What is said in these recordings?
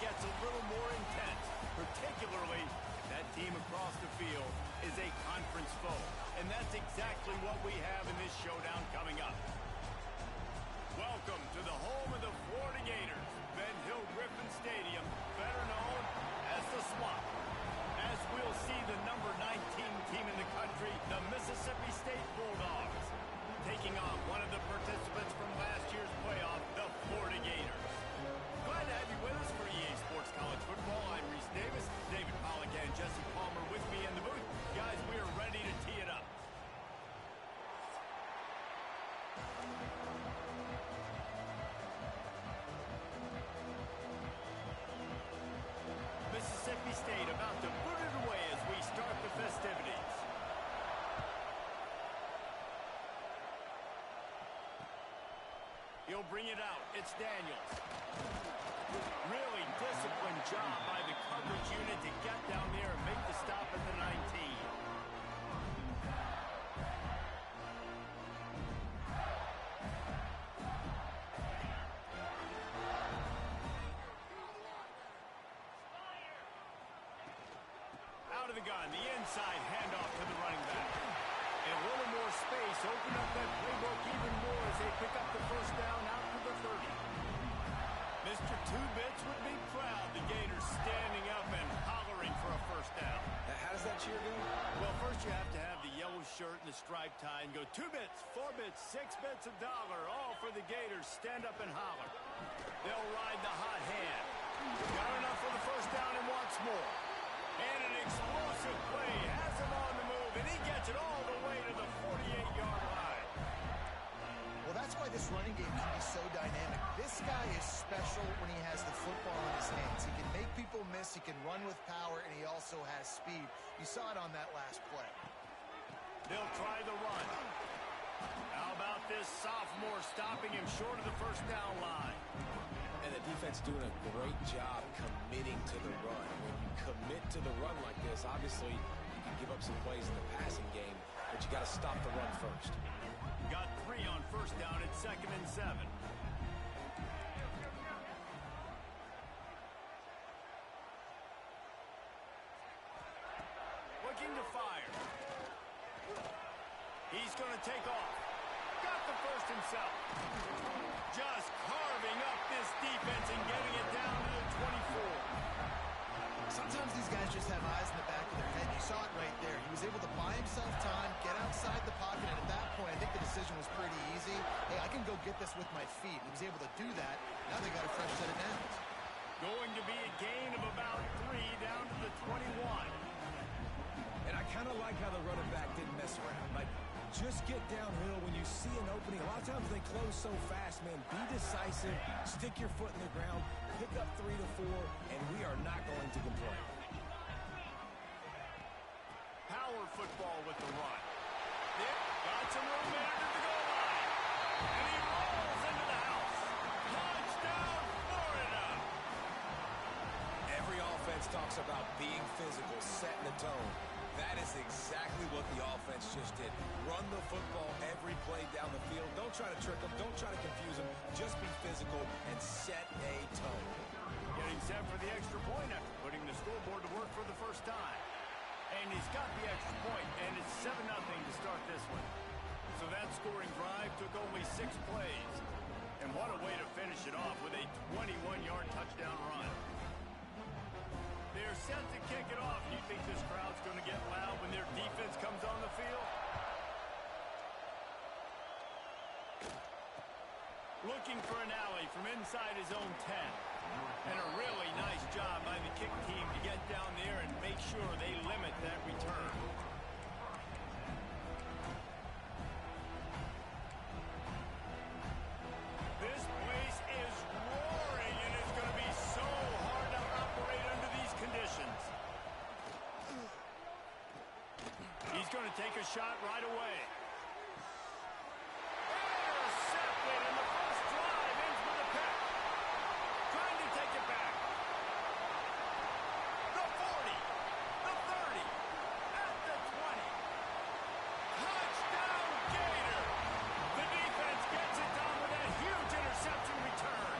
gets a little more intense, particularly if that team across the field is a conference foe. And that's exactly what we have in this showdown coming up. Welcome to the home of the Florida Gators, Ben Hill Griffin Stadium, better known as the Swamp. As we'll see the number 19 team in the country, the Mississippi State Bulldogs, taking on one of the participants from last year's playoff, the Florida Gators. Glad to have you with us for EA Sports College Football. I'm Reese Davis, David Pollack and Jesse Palmer with me in the booth. Guys, we are ready to tee it up. Mississippi State about to boot it away as we start the festivities. He'll bring it out. It's Daniels. Really disciplined job by the coverage unit to get down there and make the stop at the 19. Out of the gun, the inside handoff to the running back. And a little more space, open up that playbook even more as they pick up the first down out to the 30. Mr. Two-Bits would be proud. The Gators standing up and hollering for a first down. How does that cheer go? Well, first you have to have the yellow shirt and the striped tie and go 2 bits, 4 bits, 6 bits, $1, all for the Gators. Stand up and holler. They'll ride the hot hand. Got enough for the first down and wants more. And an explosive play has him on the move, and he gets it all the way to the 48-yard line. Well, that's why this running game can be so dynamic. This guy is special when he has the football in his hands. He can make people miss, he can run with power, and he also has speed. You saw it on that last play. They'll try the run. How about this sophomore stopping him short of the first down line? And the defense doing a great job committing to the run. When you commit to the run like this, obviously you can give up some plays in the passing game, but you got to stop the run first. Got 3 on first down at 2nd and 7. Looking to fire. He's going to take off. Got the first himself. Just carving up this defense and getting it down to the 24. Sometimes these guys just have eyes in the back of their head. You saw it right there. He was able to buy himself time, get outside the pocket, and at that point, I think the decision was pretty easy. Hey, I can go get this with my feet. He was able to do that. Now they got a fresh set of downs. Going to be a gain of about 3 down to the 21. And I kind of like how the running back didn't mess around. Like, just get downhill when you see an opening. A lot of times they close so fast, man. Be decisive, stick your foot in the ground, pick up 3 to 4, and we are not going to complain. Power football with the run. Got some room there to the goal line. And he rolls into the house. Touchdown, Florida! Every offense talks about being physical, setting the tone. That is exactly what the offense just did. Run the football every play down the field. Don't try to trick them. Don't try to confuse them. Just be physical and set a tone. Getting set for the extra point after putting the scoreboard to work for the first time. And he's got the extra point, and it's 7-0 to start this one. So that scoring drive took only 6 plays. And what a way to finish it off with a 21-yard touchdown run. They're set to kick it off. Do you think this crowd's going to get loud when their defense comes on the field? Looking for an alley from inside his own 10. And a really nice job by the kick team to get down there and make sure they limit that return. This place is roaring, and it's going to be so hard to operate under these conditions. He's going to take a shot right away. Intercepted, and the first drive ends with a pick. Trying to take it back. The 40, the 30, at the 20. Touchdown, Gator! The defense gets it done with that huge interception return.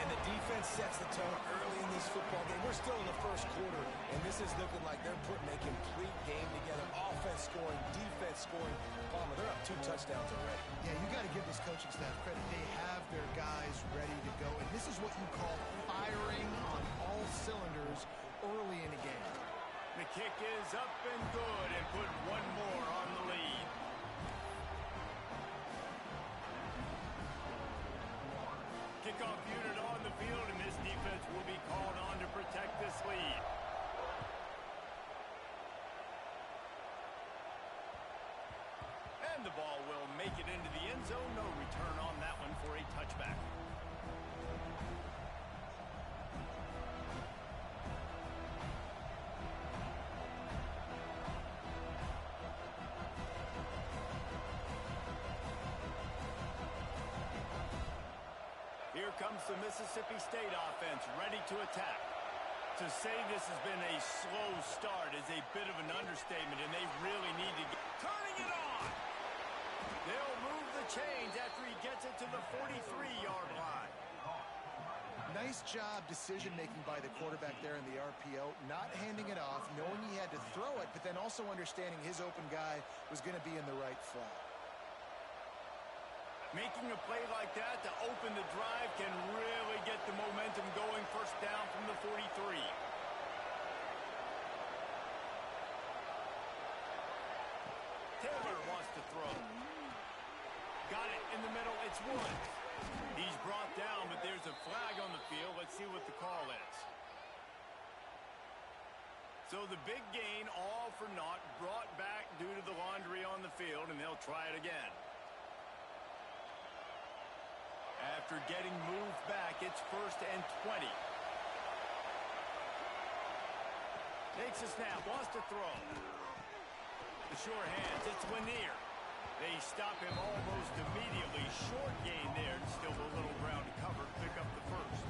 And the Defense sets the tone early in this football game. We're still in the first quarter, and this is looking like they're putting a complete game together. Offense scoring, defense scoring. Palmer, they're up 2 touchdowns already. Yeah, you got to give this coaching staff credit. They have their guys ready to go, and this is what you call firing on all cylinders early in a game. The kick is up and good and put one more on the lead. Kickoff unit on the field, and this defense will be called on to protect this lead. And the ball will make it into the end zone. No return on that one for a touchback. Here comes the Mississippi State offense ready to attack. To say this has been a slow start is a bit of an understatement, and they really need to get turning it on. They'll move the chains after he gets it to the 43-yard line. Nice job decision-making by the quarterback there in the RPO, not handing it off, knowing he had to throw it, but then also understanding his open guy was going to be in the right flat. Making a play like that to open the drive can really get the momentum going. First down from the 43. Taylor wants to throw. Got it in the middle. It's Woods. He's brought down, but there's a flag on the field. Let's see what the call is. So the big gain, all for naught, brought back due to the laundry on the field, and they'll try it again. After getting moved back, it's 1st and 20. Takes a snap, wants to throw. The sure hands, it's Lanier. They stop him almost immediately. Short gain there, and still a little ground to cover. Pick up the first.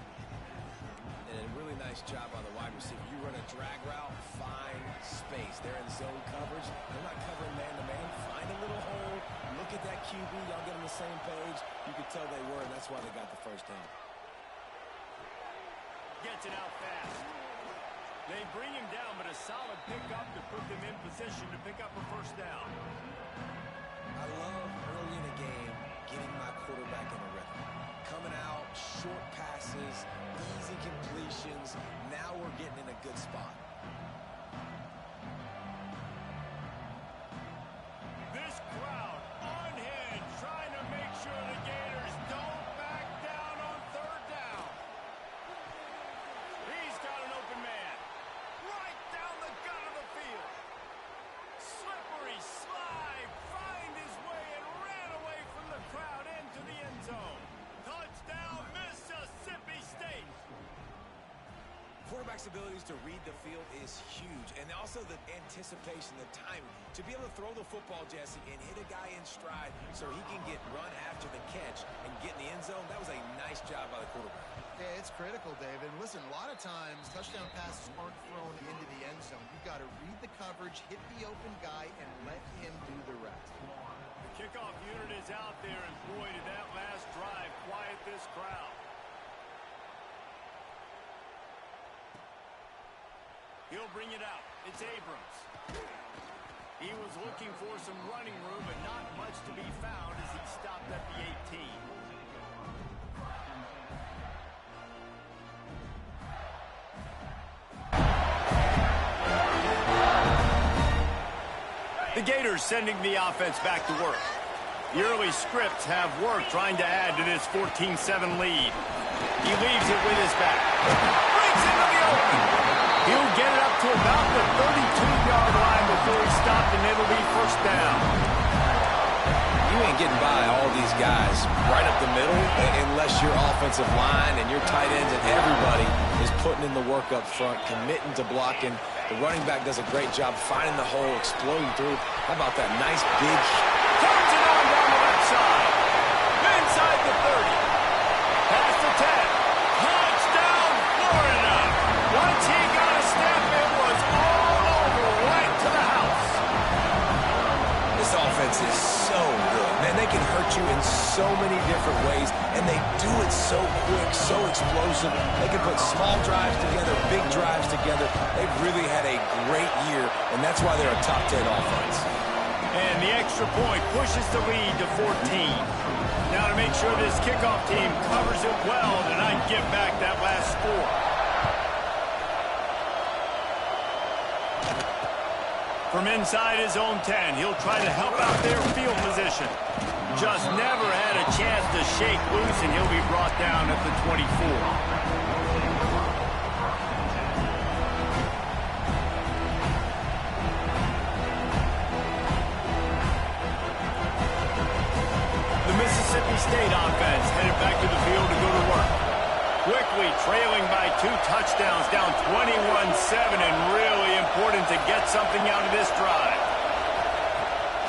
And a really nice job on the wide receiver. You run a drag route, find space. They're in zone coverage. They're not covering man-to-man. Find a little hole. Look at that QB. Y'all get on the same page. You could tell they were, and that's why they got the first down. Gets it out fast. They bring him down, but a solid pickup to put them in position to pick up a first down. I love early in the game getting my quarterback in a rhythm. Coming out, short passes, easy completions. Now we're getting in a good spot. This crowd unhinged, trying to make sure the Gators don't back down on 3rd down. He's got an open man. Right down the gut of the field. Slippery slide, find his way and ran away from the crowd into the end zone. Touchdown, Mississippi State. Quarterback's abilities to read the field is huge, and also the anticipation, the timing. To be able to throw the football, Jesse, and hit a guy in stride so he can get run after the catch and get in the end zone, that was a nice job by the quarterback. Yeah, it's critical, David. And listen, a lot of times touchdown passes aren't thrown into the end zone. You've got to read the coverage, hit the open guy, and let him do the rest. The kickoff unit is out there, and boy, did that last drive quiet this crowd. He'll bring it out. It's Abrams. He was looking for some running room, but not much to be found as he stopped at the 18. The Gators sending the offense back to work. The early scripts have worked, trying to add to this 14-7 lead. He leaves it with his back. Breaks into the open. He'll get it up to about the 32-yard line before he's stopped, and it'll be first down. You ain't getting by all these guys right up the middle unless your offensive line and your tight ends and everybody is putting in the work up front, committing to blocking. The running back does a great job finding the hole, exploding through. How about that nice big... Turns it on down the left side. Inside the 30. Past the 10. Touchdown, Florida. Once he got a step, it was all over, right to the house. This offense is so good. Man, they can hurt you in so many different ways. and they do it so quick, so explosive. They can put small drives together, big drives together. They've really had a great year, and that's why they're a top 10 offense. And the extra point pushes the lead to 14. Now to make sure this kickoff team covers it well to not give back that last score. From inside his own 10, he'll try to help out their field position. Just never had a chance to shake loose, and he'll be brought down at the 24. The Mississippi State offense headed back to the field to go to work. Quickly trailing by 2 touchdowns, down 21-7, and really important to get something out of this drive.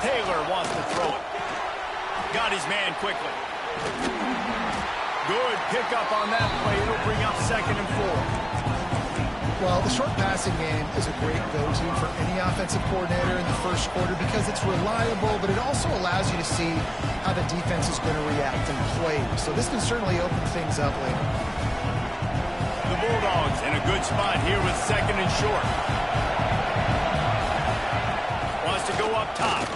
Taylor wants to throw it. Got his man quickly. Good pickup on that play. It'll bring up 2nd and 4. Well, the short passing game is a great go-to for any offensive coordinator in the first quarter because it's reliable, but it also allows you to see how the defense is going to react and play. So this can certainly open things up later. The Bulldogs in a good spot here with 2nd and short. Wants to go up top.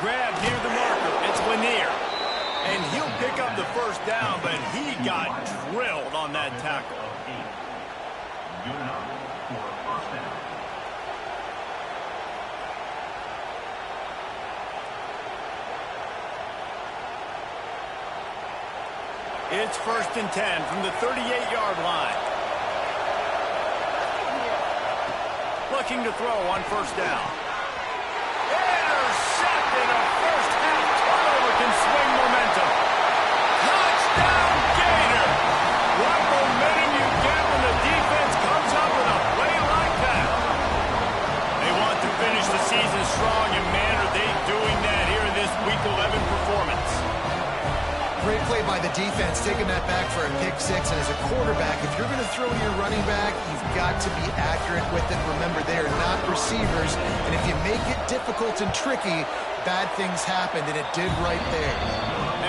Grab near the marker. It's Lanier. And he'll pick up the first down, but he got drilled on that tackle. It's 1st and 10 from the 38-yard line. Looking to throw on 1st down. Intercepted. A first-half turnover can swing momentum. Touchdown, Gator. What momentum you get when the defense comes up with a play like that. They want to finish the season strong, and man, are they doing that here in this Week 11 performance. Great play by the defense, taking that back for a pick 6. And as a quarterback, if you're going to throw to your running back, you've got to be accurate with it. Remember, they are not receivers. And if you make it difficult and tricky, bad things happen, and it did right there.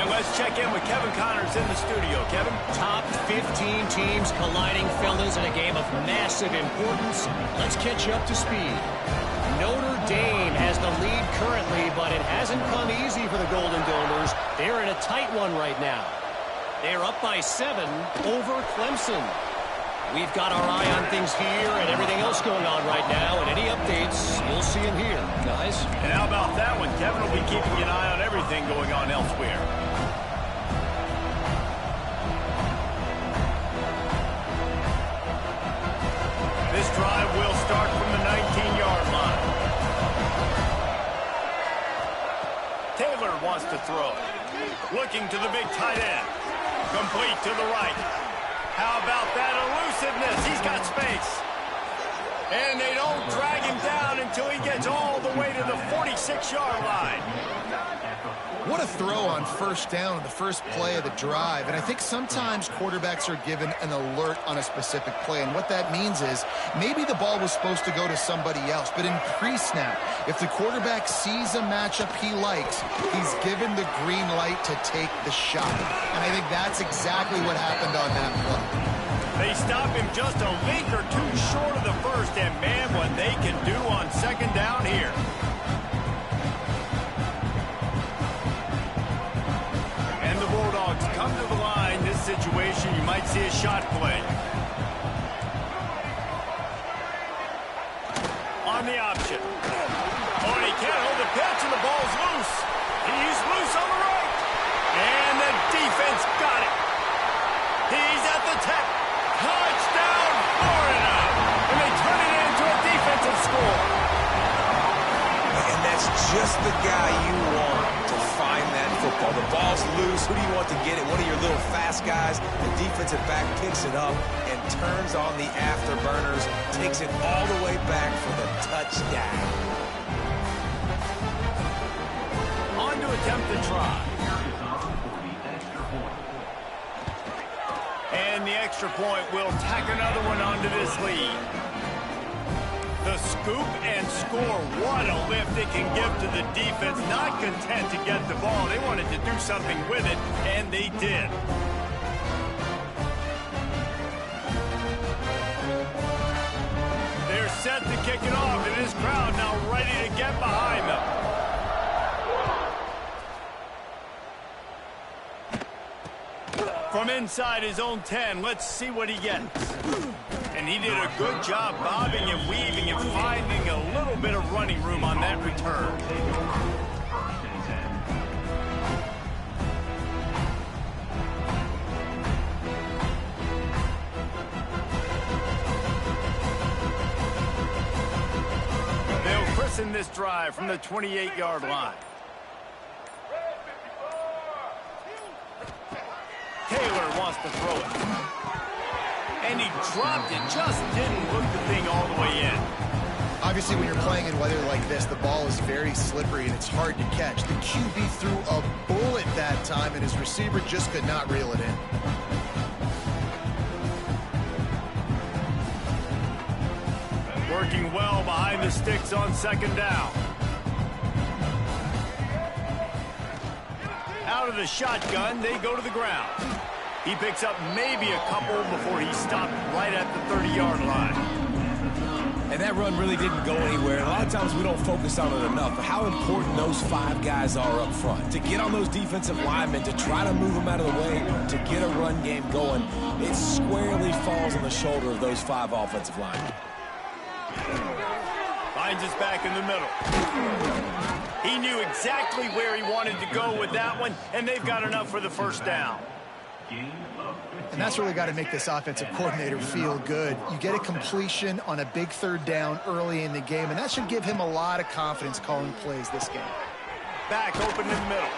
And let's check in with Kevin Connors in the studio. Kevin? Top 15 teams colliding, fellas, in a game of massive importance. Let's catch you up to speed. Notre Dame has the lead currently, but it hasn't come easy for the Golden Domers. They're in a tight one right now. They're up by 7 over Clemson. We've got our eye on things here and everything else going on right now, and any updates, you'll see them here, guys. And how about that one? Kevin will be keeping an eye on everything going on elsewhere. This drive will start from the 19-yard line. Taylor wants to throw. Looking to the big tight end. Complete to the right. How about that elusiveness? He's got space. And they don't drag him down until he gets all the way to the 46-yard line. What a throw on 1st down on the first play of the drive. And I think sometimes quarterbacks are given an alert on a specific play. And what that means is maybe the ball was supposed to go to somebody else. But in pre-snap, if the quarterback sees a matchup he likes, he's given the green light to take the shot. And I think that's exactly what happened on that play. They stop him just a link or 2 short of the first. And man, what they can do on 2nd down here. Bulldogs come to the line. This situation, you might see a shot play. On the option. Oh, and he can't hold the pitch, and the ball's loose. He's loose on the right. And the defense got it. He's at the 10. Touchdown, Florida. And they turn it into a defensive score. And that's just the guy you want to find that football. The ball's loose. Who do you want to get it? One of your little fast guys. The defensive back picks it up and turns on the afterburners. Takes it all the way back for the touchdown. On to attempt the try. And the extra point will tack another one onto this lead. The scoop and score. What a lift it can give to the defense. Not content to get the ball. They wanted to do something with it, and they did. They're set to kick it off, and this crowd now ready to get behind them. From inside his own 10, let's see what he gets. And he did a good job bobbing and weaving and finding a little bit of running room on that return. They'll christen this drive from the 28-yard line. Taylor wants to throw it. And he dropped it, just didn't hook the thing all the way in. Obviously, when you're playing in weather like this, the ball is very slippery and it's hard to catch. The QB threw a bullet that time, and his receiver just could not reel it in. Working well behind the sticks on second down. Out of the shotgun, they go to the ground. He picks up maybe a couple before he stopped right at the 30-yard line. And that run really didn't go anywhere. A lot of times we don't focus on it enough, but how important those 5 guys are up front. To get on those defensive linemen, to try to move them out of the way, to get a run game going, it squarely falls on the shoulder of those 5 offensive linemen. Finds his back in the middle. He knew exactly where he wanted to go with that one, and they've got enough for the first down. And that's really got to make this offensive coordinator feel good. You get a completion on a big third down early in the game, and that should give him a lot of confidence calling plays this game. Back open in the middle.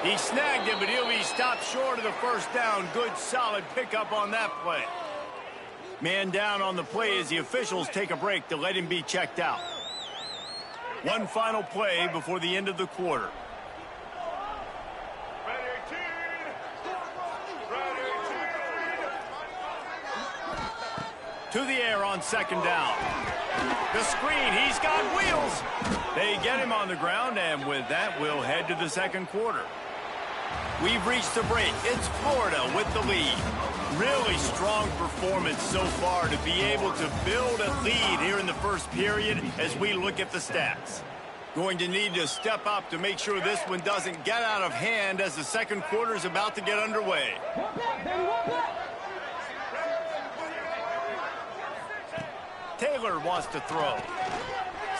He snagged him, but he'll be stopped short of the first down. Good, solid pickup on that play. Man down on the play as the officials take a break to let him be checked out. One final play before the end of the quarter. To the air on second down. The screen, he's got wheels. They get him on the ground, and with that, we'll head to the second quarter. We've reached the break. It's Florida with the lead. Really strong performance so far to be able to build a lead here in the first period as we look at the stats. Going to need to step up to make sure this one doesn't get out of hand as the second quarter is about to get underway. Taylor wants to throw.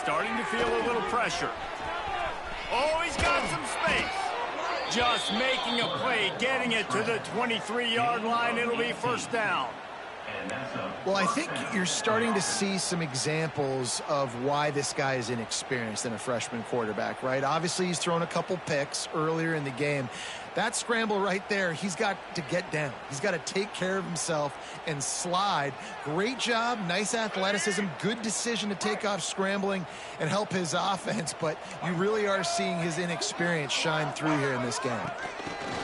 Starting to feel a little pressure. Oh, he's got some space. Just making a play, getting it to the 23-yard line. It'll be first down. Well, I think you're starting to see some examples of why this guy is inexperienced in a freshman quarterback, right? Obviously, he's thrown a couple picks earlier in the game. That scramble right there, he's got to get down. He's got to take care of himself and slide. Great job, nice athleticism, good decision to take off scrambling and help his offense, but you really are seeing his inexperience shine through here in this game.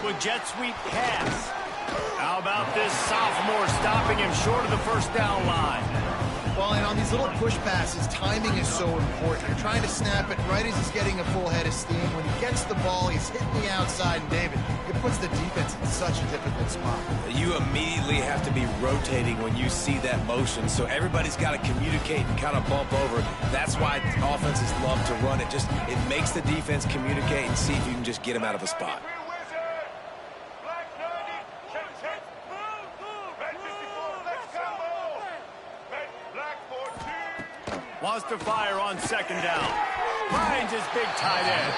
With jet sweep pass. How about this sophomore stopping him short of the first down line? Well, and on these little push passes, timing is so important. You're trying to snap it right as he's getting a full head of steam. When he gets the ball, he's hitting the outside, and David, it puts the defense in such a difficult spot. You immediately have to be rotating when you see that motion, so everybody's got to communicate and kind of bump over. That's why offenses love to run it. It makes the defense communicate and see if you can just get him out of a spot. Wants to fire on second down. Finds his big tight end.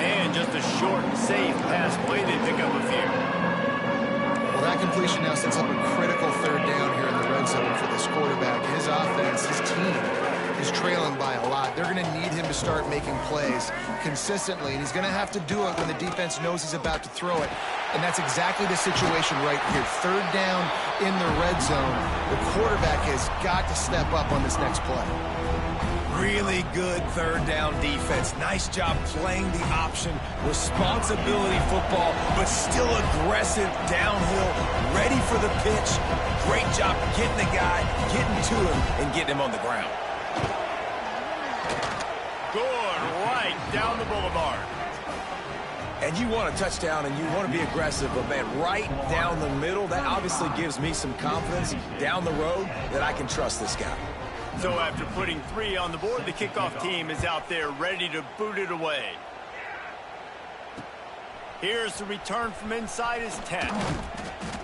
And just a short, safe pass play. They pick up a few. Well, that completion now sets up a critical third down here in the red zone for this quarterback. His offense, his team is trailing by a lot. They're going to need him to start making plays consistently, and he's going to have to do it when the defense knows he's about to throw it. And that's exactly the situation right here. Third down in the red zone. The quarterback has got to step up on this next play. Really good third down defense. Nice job playing the option. Responsibility football, but still aggressive downhill, ready for the pitch. Great job getting the guy, getting to him, and getting him on the ground. Good, right down the boulevard. And you want a touchdown and you want to be aggressive, but man, right down the middle, that obviously gives me some confidence down the road that I can trust this guy. So after putting 3 on the board, the kickoff team is out there ready to boot it away. Here's the return from inside his 10.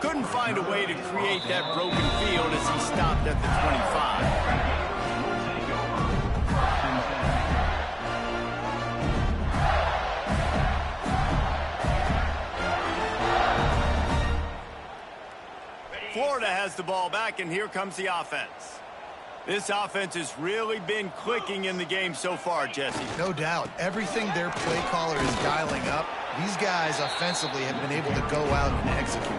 Couldn't find a way to create that broken field as he stopped at the 25. Florida has the ball back, and here comes the offense. This offense has really been clicking in the game so far, Jesse. No doubt. Everything their play caller is dialing up, these guys offensively have been able to go out and execute.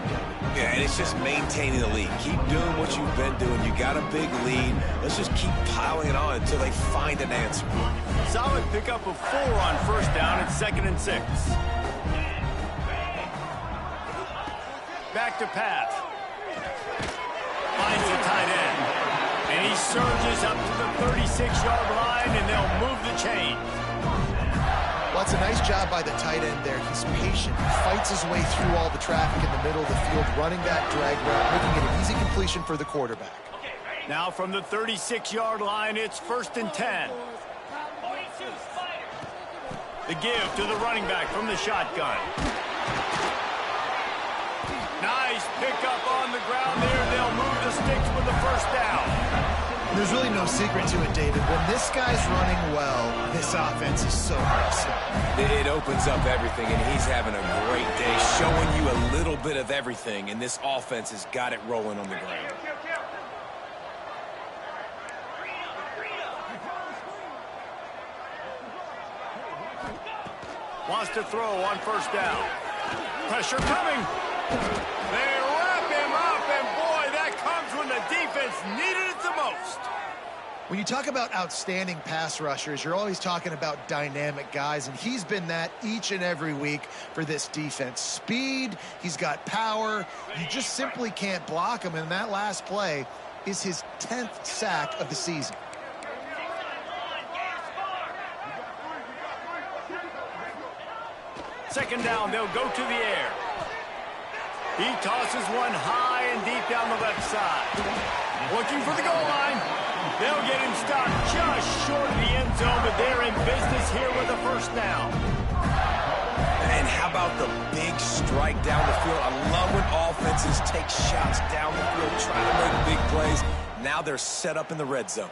Yeah, and it's just maintaining the lead. Keep doing what you've been doing. You got a big lead. Let's just keep piling it on until they find an answer. Solid pickup of 4 on first down and 2nd and 6. Back to pass. Finds the tight end. And he surges up to the 36-yard line, and they'll move the chain. Well, it's a nice job by the tight end there. He's patient. He fights his way through all the traffic in the middle of the field, running that drag route, making it an easy completion for the quarterback. Now from the 36-yard line, it's 1st and 10. The give to the running back from the shotgun. Nice pickup on the ground there. They'll move the sticks with the first down. There's really no secret to it, David. When this guy's running well, this offense is so hard to stop. It opens up everything, and he's having a great day, showing you a little bit of everything, and this offense has got it rolling on the ground. Wants to throw on first down. Pressure coming. They wrap him up, and boy, that comes when the defense needed it the most. When you talk about outstanding pass rushers, you're always talking about dynamic guys, and he's been that each and every week for this defense. Speed, he's got power. You just simply can't block him, and that last play is his 10th sack of the season. Second down, they'll go to the air. He tosses one high and deep down the left side. Looking for the goal line. They'll get him stopped just short of the end zone, but they're in business here with a first down. And how about the big strike down the field? I love when offenses take shots down the field, trying to make big plays. Now they're set up in the red zone.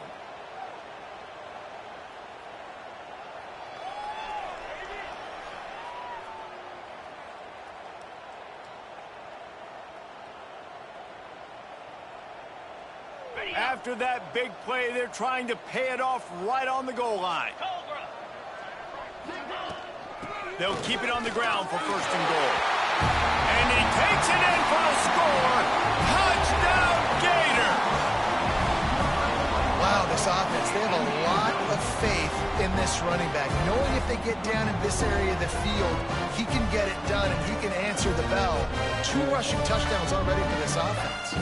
After that big play, they're trying to pay it off right on the goal line. They'll keep it on the ground for 1st and goal. And he takes it in for the score. Touchdown, Gator! Wow, this offense, they have a lot of faith in this running back, knowing if they get down in this area of the field, he can get it done and he can answer the bell. 2 rushing touchdowns already for this offense.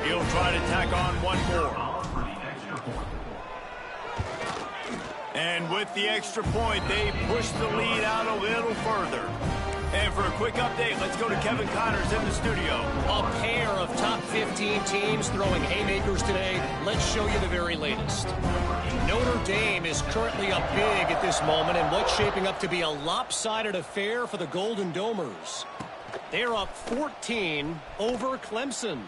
He'll try to tack on one more. And with the extra point, they push the lead out a little further. And for a quick update, let's go to Kevin Connors in the studio. A pair of top 15 teams throwing haymakers today. Let's show you the very latest. Notre Dame is currently up big at this moment in what's shaping up to be a lopsided affair for the Golden Domers. They're up 14 over Clemson.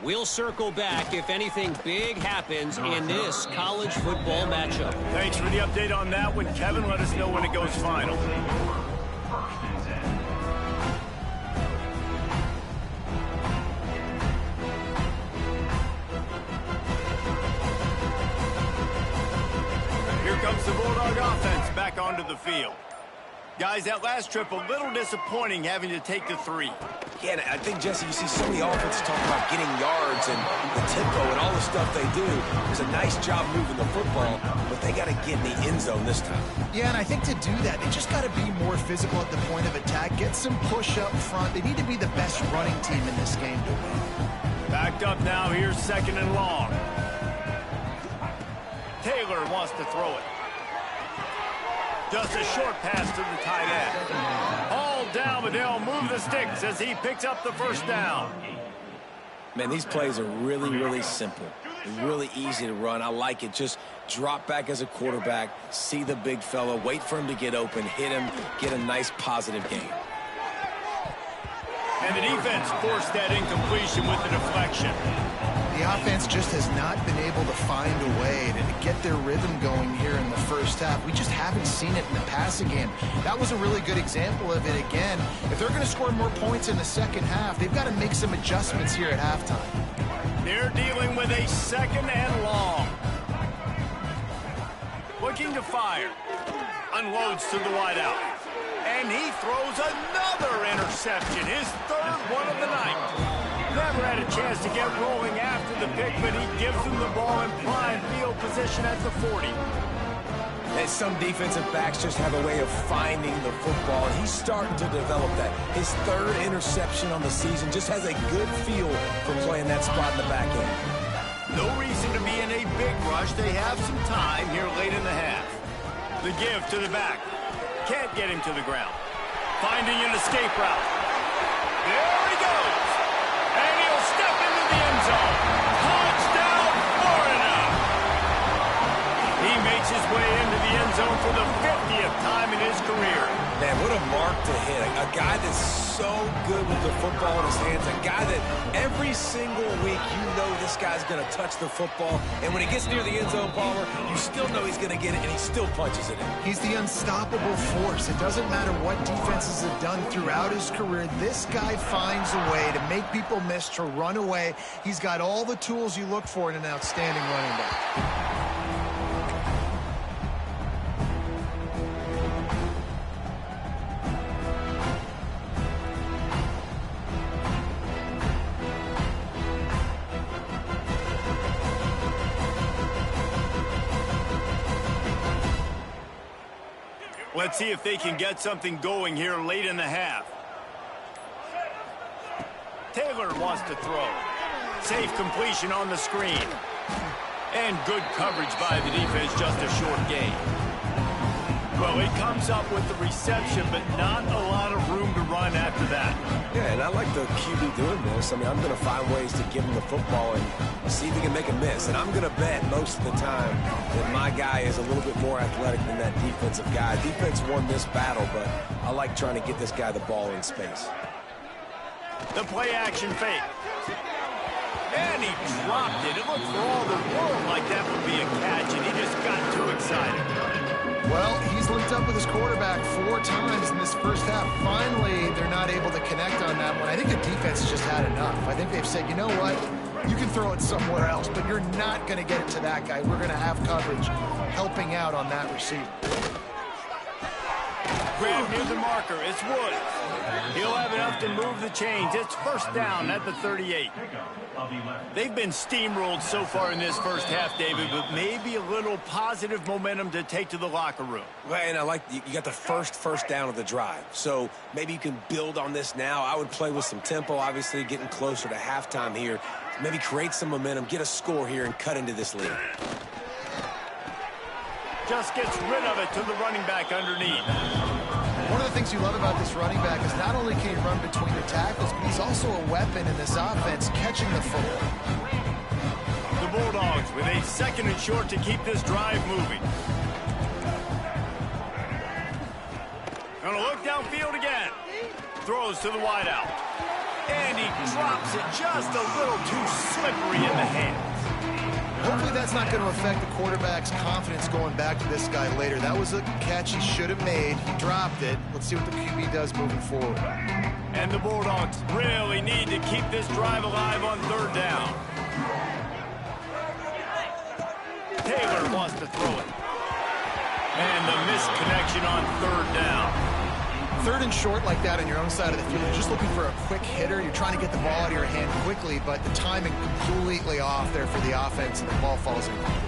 We'll circle back if anything big happens in this college football matchup. Thanks for the update on that one, Kevin. Let us know when it goes final. Here comes the Bulldog offense back onto the field. Guys, that last trip a little disappointing having to take the 3. Yeah, and I think, Jesse, you see so many offenses talking about getting yards and the tempo and all the stuff they do. It's a nice job moving the football, but they got to get in the end zone this time. Yeah, and I think to do that, they just got to be more physical at the point of attack, get some push up front. They need to be the best running team in this game to win. Backed up now, here's 2nd and long. Taylor wants to throw it. Just a short pass to the tight end. All down, but they'll move the sticks as he picks up the 1st down. Man, these plays are really, really simple. They're really easy to run. I like it. Just drop back as a quarterback, see the big fella, wait for him to get open, hit him, get a nice positive gain. And the defense forced that incompletion with the deflection. The offense just has not been able to find a way to get their rhythm going here in the 1st half. We just haven't seen it in the passing game. That was a really good example of it again. If they're going to score more points in the 2nd half, they've got to make some adjustments here at halftime. They're dealing with a 2nd and long. Looking to fire. Unloads to the wideout. And he throws another interception, his 3rd one of the night. Never had a chance to get rolling after the pick, but he gives him the ball in prime field position at the 40. And some defensive backs just have a way of finding the football, and he's starting to develop that. His 3rd interception on the season, just has a good feel for playing that spot in the back end. No reason to be in a big rush. They have some time here late in the half. The give to the back. Can't get him to the ground. Finding an escape route. There he goes. And he'll step into the end zone. Touchdown, Florida. He makes his way into the end zone for the 50th time in his career. Man, what a mark to hit. A guy that's so good with the football in his hands. A guy that every single week you know this guy's going to touch the football. And when he gets near the end zone, Palmer, you still know he's going to get it, and he still punches it in. He's the unstoppable force. It doesn't matter what defenses have done throughout his career. This guy finds a way to make people miss, to run away. He's got all the tools you look for in an outstanding running back. Let's see if they can get something going here late in the half. Taylor wants to throw. Safe completion on the screen. And good coverage by the defense, just a short gain. Well, he comes up with the reception, but not a lot of room to run after that. Yeah, and I like the QB doing this. I mean, I'm going to find ways to give him the football and see if he can make a miss. And I'm going to bet most of the time that my guy is a little bit more athletic than that defensive guy. Defense won this battle, but I like trying to get this guy the ball in space. The play action fake. And he dropped it. It looked for all the world like that would be a catch, and he just got too excited. Well, he's linked up with his quarterback 4 times in this 1st half. Finally, they're not able to connect on that one. I think the defense has just had enough. I think they've said, you know what? You can throw it somewhere else, but you're not going to get it to that guy. We're going to have coverage helping out on that receiver. Grab near the marker. It's Woods. He'll have enough to move the chains. It's 1st down at the 38. They've been steamrolled so far in this 1st half, David, but maybe a little positive momentum to take to the locker room. Well, and I like you got the first down of the drive. So maybe you can build on this now. I would play with some tempo, obviously getting closer to halftime here. Maybe create some momentum, get a score here, and cut into this lead. Just gets rid of it to the running back underneath. One of the things you love about this running back is not only can he run between the tackles, but he's also a weapon in this offense, catching the football. The Bulldogs with a 2nd and short to keep this drive moving. Gonna look downfield again. Throws to the wideout. And he drops it just a little too slippery in the hands. Hopefully that's not going to affect the quarterback's confidence going back to this guy later. That was a catch he should have made. He dropped it. Let's see what the QB does moving forward. And the Bulldogs really need to keep this drive alive on 3rd down. Taylor wants to throw it. And the missed connection on 3rd down. 3rd and short like that on your own side of the field, you're just looking for a quick hitter. You're trying to get the ball out of your hand quickly, but the timing completely off there for the offense, and the ball falls incomplete.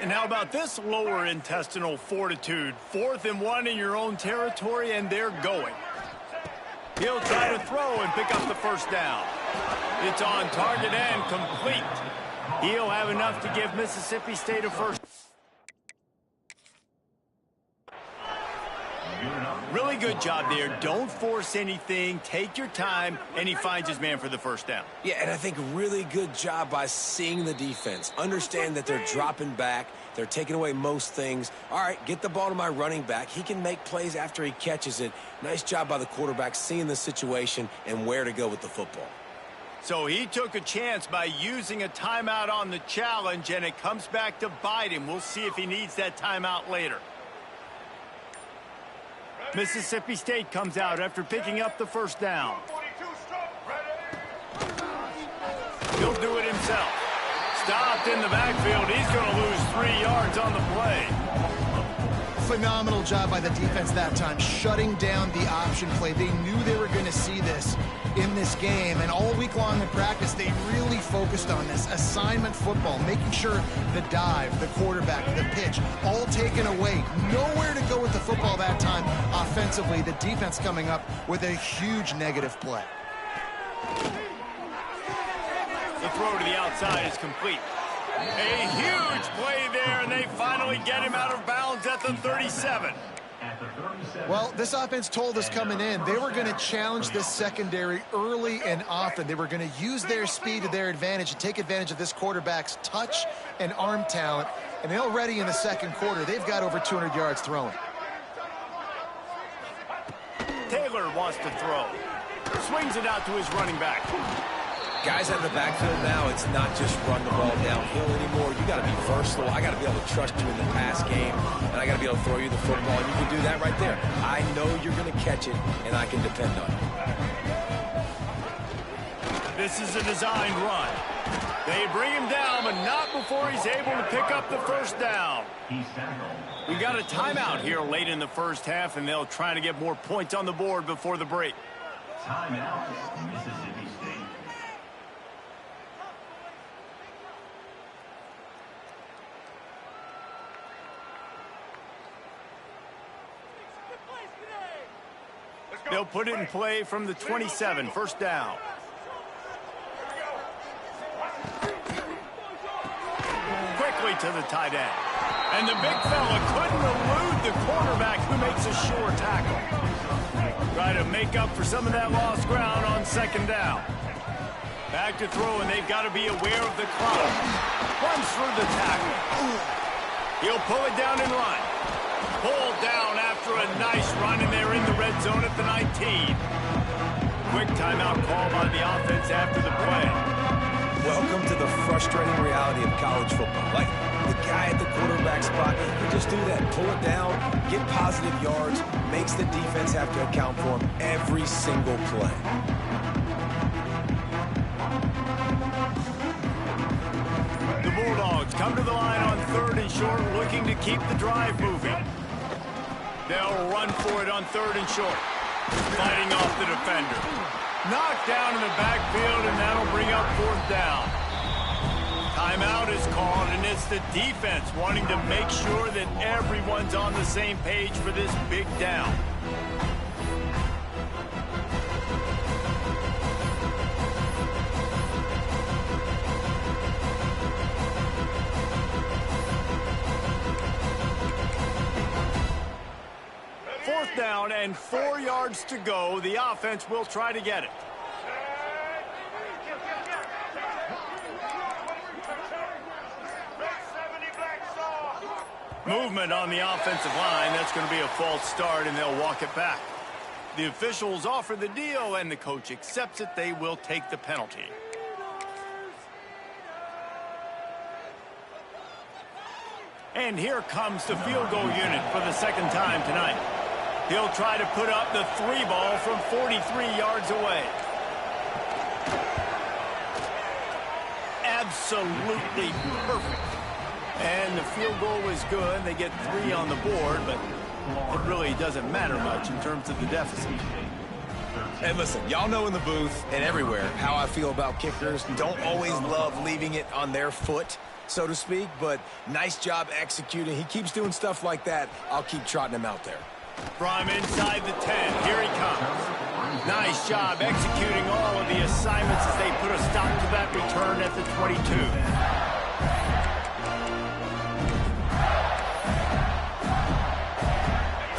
And how about this lower intestinal fortitude? 4th and 1 in your own territory, and they're going. He'll try to throw and pick up the first down. It's on target and complete. He'll have enough to give Mississippi State a first. Really good job there. Don't force anything. Take your time, and he finds his man for the first down. Yeah, and I think really good job by seeing the defense. Understand that they're dropping back. They're taking away most things. All right, get the ball to my running back. He can make plays after he catches it. Nice job by the quarterback seeing the situation and where to go with the football. So he took a chance by using a timeout on the challenge, and it comes back to bite him. We'll see if he needs that timeout later. Mississippi State comes out after picking up the first down. He'll do it himself. Stopped in the backfield. He's going to lose 3 yards on the play. Phenomenal job by the defense that time, shutting down the option play. They knew they were going to see this in this game, and all week long in practice, they really focused on this assignment football, making sure the dive, the quarterback, the pitch, all taken away. Nowhere to go with the football that time offensively. The defense coming up with a huge negative play. The throw to the outside is complete. A huge play there, and they finally get him out of bounds at the 37. Well, this offense told us coming in they were going to challenge this secondary early and often. They were going to use their speed to their advantage and take advantage of this quarterback's touch and arm talent. And already in the second quarter, they've got over 200 yards thrown. Taylor wants to throw. Swings it out to his running back. Guys out in the backfield now, it's not just run the ball downhill anymore. You got to be versatile. I got to be able to trust you in the pass game, and I got to be able to throw you the football, and you can do that right there. I know you're going to catch it, and I can depend on it. This is a designed run. They bring him down, but not before he's able to pick up the first down. We got a timeout here late in the first half, and they'll try to get more points on the board before the break. Timeout, Mississippi State. They'll put it in play from the 27, first down. Quickly to the tight end. And the big fella couldn't elude the quarterback who makes a sure tackle. Try to make up for some of that lost ground on second down. Back to throw, and they've got to be aware of the clock. Runs through the tackle. He'll pull it down and run. Pulled down after a nice run, and they're in the red zone at the 19. Quick timeout call by the offense after the play. Welcome to the frustrating reality of college football. Like the guy at the quarterback spot, he can just do that. Pull it down, get positive yards, makes the defense have to account for him every single play. The Bulldogs come to the line on 3rd and short, looking to keep the drive moving. They'll run for it on 3rd and short. Fighting off the defender. Knocked down in the backfield, and that'll bring up 4th down. Timeout is called, and it's the defense wanting to make sure that everyone's on the same page for this big down. Down and 4 yards to go. The offense will try to get it. Movement on the offensive line. That's going to be a false start, and they'll walk it back. The officials offer the deal, and the coach accepts it. They will take the penalty. And here comes the field goal unit for the second time tonight. He'll try to put up the 3 ball from 43 yards away. Absolutely perfect. And the field goal was good. They get 3 on the board, but it really doesn't matter much in terms of the deficit. And listen, y'all know in the booth and everywhere how I feel about kickers. Don't always love leaving it on their foot. so to speak, but nice job executing. He keeps doing stuff like that. I'll keep trotting him out there. From inside the 10, here he comes. Nice job executing all of the assignments as they put a stop to that return at the 22.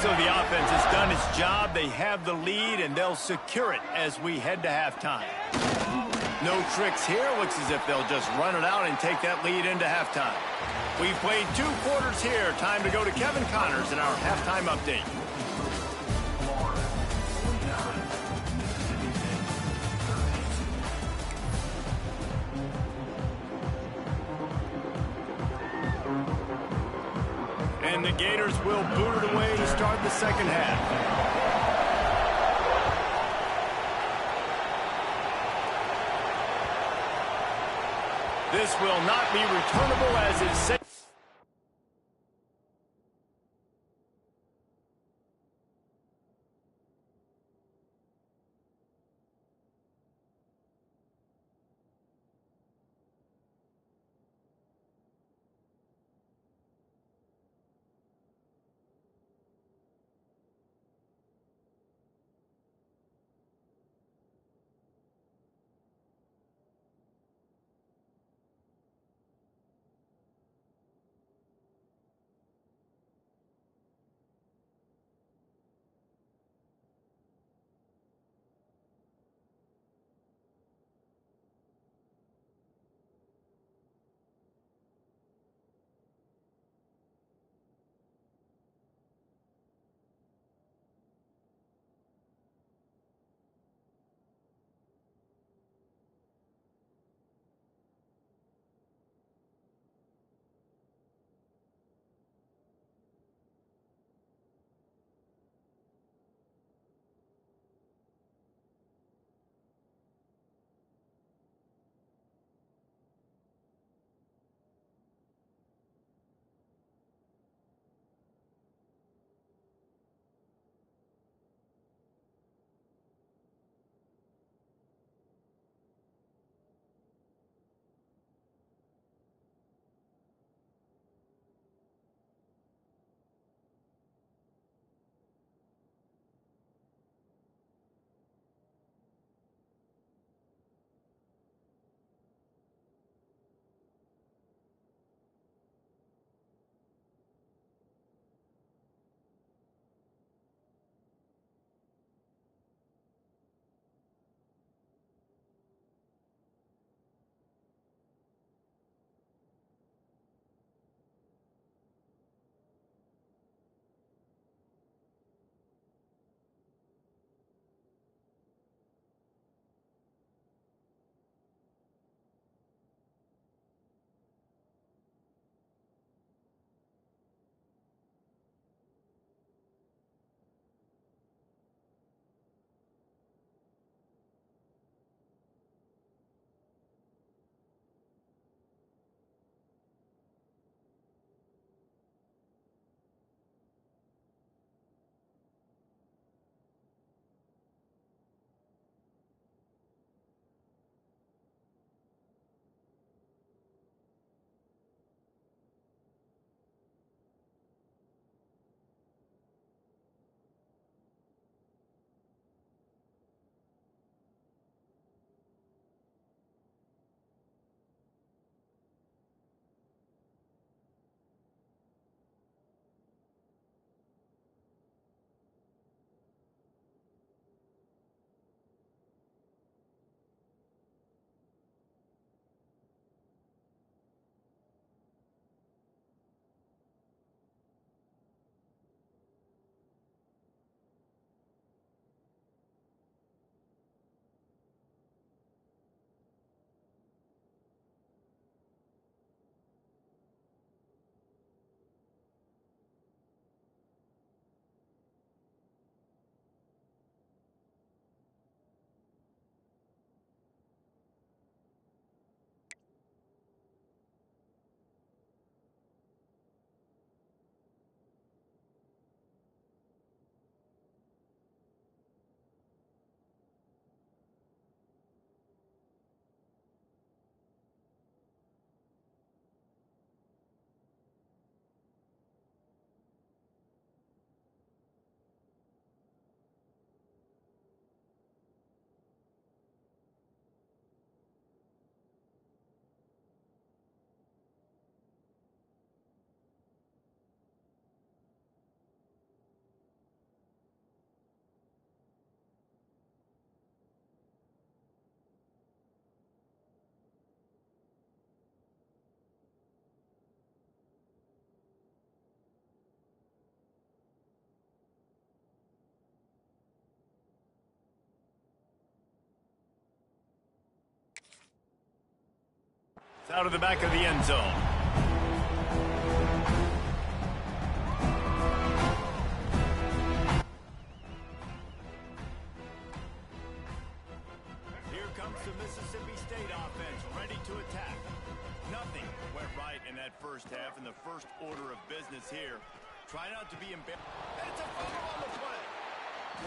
So the offense has done its job. They have the lead, and they'll secure it as we head to halftime. No tricks here. Looks as if they'll just run it out and take that lead into halftime. We've played 2 quarters here. Time to go to Kevin Connors in our halftime update. And the Gators will boot it away to start the second half. This will not be returnable as it's safe. Out of the back of the end zone. Here comes the Mississippi State offense, ready to attack. Nothing went right in that first half, in the first order of business here. Try not to be embarrassed. And it's a fumble on the play.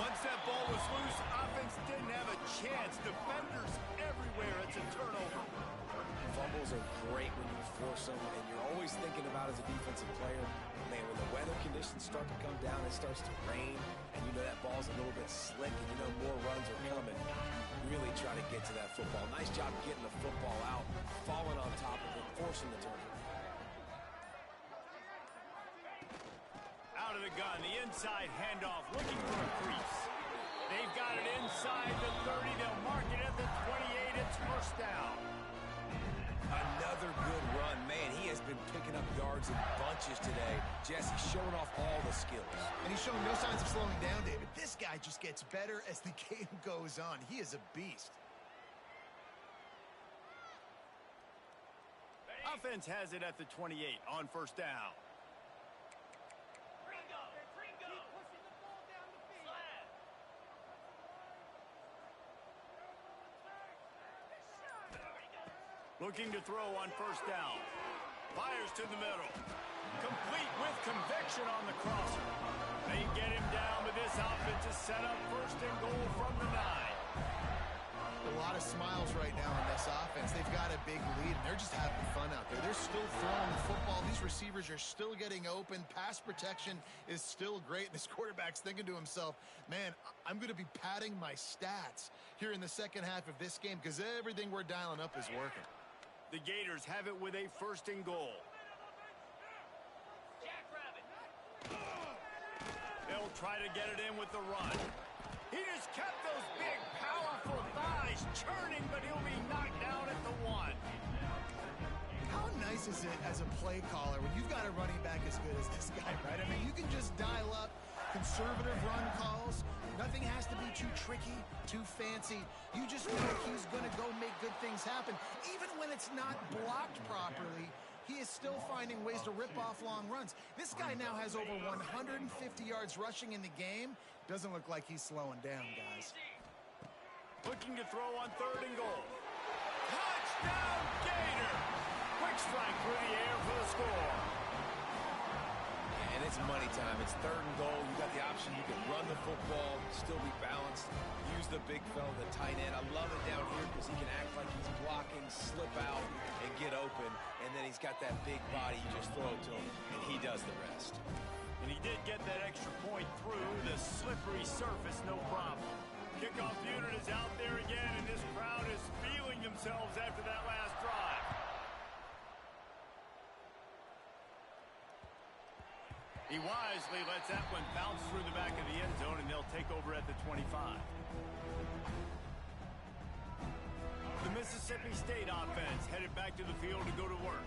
Once that ball was loose, offense didn't have a chance. Defenders everywhere. It's a turnover. Fumbles are great when you force them, and you're always thinking about as a defensive player, man, when the weather conditions start to come down, it starts to rain, and you know that ball's a little bit slick, and you know more runs are coming. Really try to get to that football. Nice job getting the football out, falling on top of it, forcing the turnover. Out of the gun, the inside handoff, looking for a crease. They've got it inside the 30. They'll mark it at the 28. It's first down. Another good run. Man, he has been picking up yards in bunches today. Jesse showing off all the skills. And he's showing no signs of slowing down, David. This guy just gets better as the game goes on. He is a beast. Offense has it at the 28 on first down. Looking to throw on first down. Fires to the middle. Complete with conviction on the crosser. They get him down, but this offense is set up first and goal from the 9. A lot of smiles right now on this offense. They've got a big lead, and they're just having fun out there. They're still throwing the football. These receivers are still getting open. Pass protection is still great, and this quarterback's thinking to himself, man, I'm going to be padding my stats here in the second half of this game because everything we're dialing up is working. The Gators have it with a first and goal. They'll try to get it in with the run. He just kept those big, powerful thighs churning, but he'll be knocked down at the 1. How nice is it as a play caller when you've got a running back as good as this guy, right? I mean, you can just dial up conservative run calls. Nothing has to be too tricky, too fancy. You just feel like he's going to go make good things happen. Even when it's not blocked properly, he is still finding ways to rip off long runs. This guy now has over 150 yards rushing in the game. Doesn't look like he's slowing down, guys. Looking to throw on third and goal. Touchdown, Gator! Quick strike through the air for the score. And it's money time. It's third and goal. You got the option. You can run the football, still be balanced, use the big fella, the tight end. I love it down here because he can act like he's blocking, slip out, and get open. And then he's got that big body. You just throw it to him, and he does the rest. And he did get that extra point through the slippery surface, no problem. Kickoff unit is out there again, and this crowd is feeling themselves after that last drive. He wisely lets that one bounce through the back of the end zone, and they'll take over at the 25. The Mississippi State offense headed back to the field to go to work.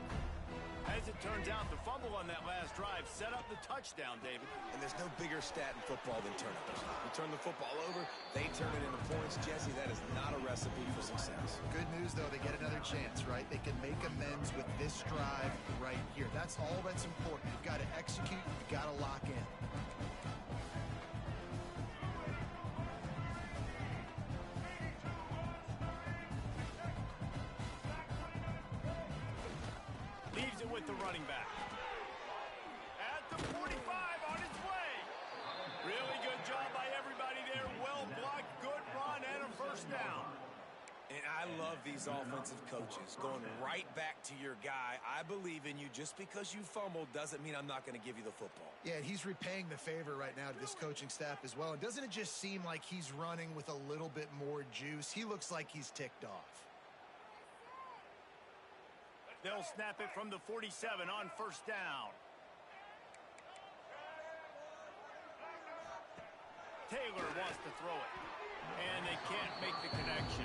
As it turns out, the fumble on that last drive set up the touchdown, David. And there's no bigger stat in football than turnovers. You turn the football over, they turn it into points. Jesse, that is not a recipe for success. Good news, though, they get another chance, right? They can make amends with this drive right here. That's all that's important. You've got to execute. You've got to lock in. Leaves it with the running back. At the 45, on its way. Really good job by everybody there. Well blocked, good run, and a first down. And I love these offensive coaches going right back to your guy. I believe in you. Just because you fumbled doesn't mean I'm not going to give you the football. Yeah, he's repaying the favor right now to this coaching staff as well. And doesn't it just seem like he's running with a little bit more juice? He looks like he's ticked off. They'll snap it from the 47 on first down. Taylor wants to throw it, and they can't make the connection.